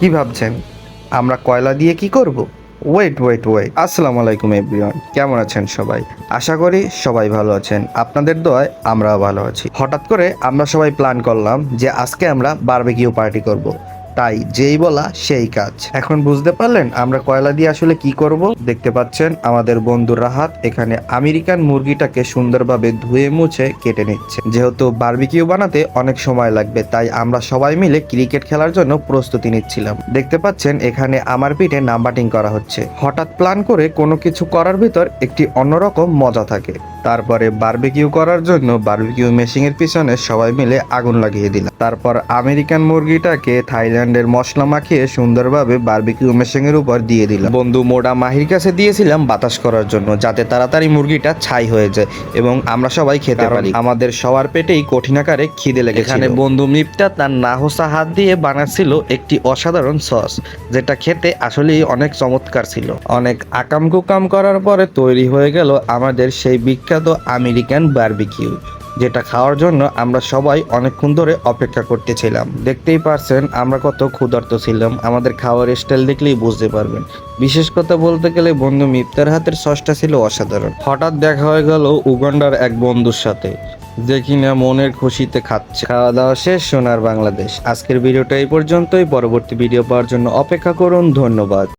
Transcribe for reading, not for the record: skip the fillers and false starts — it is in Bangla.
কি ভাবছেন আমরা কয়লা দিয়ে কি করব? ওয়েট। আসসালামু আলাইকুম এভরিওয়ান, কেমন আছেন সবাই? আশা করি সবাই ভালো আছেন। আপনাদের দোয়ায় আমরাও ভালো আছি। হঠাৎ করে আমরা সবাই প্ল্যান করলাম যে আজকে আমরা বারবিকিউ পার্টি করব। তাই যেই বলা সেই কাজ। এখন বুঝতে পারলেন আমরা কয়লা দিয়ে আসলে কি করব? দেখতে পাচ্ছেন আমাদের বন্ধু রাহাত এখানে আমেরিকান মুরগিটাকে সুন্দরভাবে ধুয়ে মুছে কেটে নিচ্ছে। যেহেতু বারবিকিউ বানাতে অনেক সময় লাগবে, তাই আমরা সবাই মিলে ক্রিকেট খেলার জন্য প্রস্তুতি নিচ্ছিলাম। দেখতে পাচ্ছেন এখানে আমার পিঠে নাম্বাটিং করা হচ্ছে। হঠাৎ প্ল্যান করে কোনো কিছু করার ভিতর একটি অন্যরকম মজা থাকে। তারপরে বারবিকিউ করার জন্য বারবিকিউ মেশিনের পিছনে সবাই মিলে আগুন লাগিয়ে দিলাম। তারপর আমেরিকান মুরগিটাকে থাইল্যান্ডের মশলা মাখিয়ে সুন্দরভাবে বারবিকিউ মেশিনের উপর দিয়ে দিলাম। বন্ধু মোডা মাহির কাছে দিয়েছিলাম বাতাস করার জন্য, যাতে তাড়াতাড়ি মুরগিটা ছাই হয়ে যায় এবং আমরা সবাই খেতে পারি। আমাদের সবার পেটেই কঠিন আকারে খিদে লেগেছিল। এখানে বন্ধু মিপ্তা তার নাহসা হাত দিয়ে বানাচ্ছিল একটি অসাধারণ সস, যেটা খেতে আসলেই অনেক চমৎকার ছিল। অনেক আকাম কুকাম করার পরে তৈরি হয়ে গেল আমাদের সেই বিখ্যাত আমেরিকান বারবিকিউ, যেটা খাওয়ার জন্য আমরা সবাই অনেকক্ষণ ধরে অপেক্ষা করতেছিলাম। দেখতেই পারছেন আমরা কত ক্ষুধার্ত ছিলাম, আমাদের খাওয়ার স্টাইল দেখলেই বুঝতে পারবেন। বিশেষ কথা বলতে গেলে বন্ধু মিপ্তার হাতের সসটা ছিল অসাধারণ। হঠাৎ দেখা হয়ে গেল উগান্ডার এক বন্ধুর সাথে, যে কিনা মনের খুশিতে খাচ্ছে। খাওয়া দাওয়া শেষ, সোনার বাংলাদেশ। আজকের ভিডিওটা এই পর্যন্তই। পরবর্তী ভিডিও পাওয়ার জন্য অপেক্ষা করুন। ধন্যবাদ।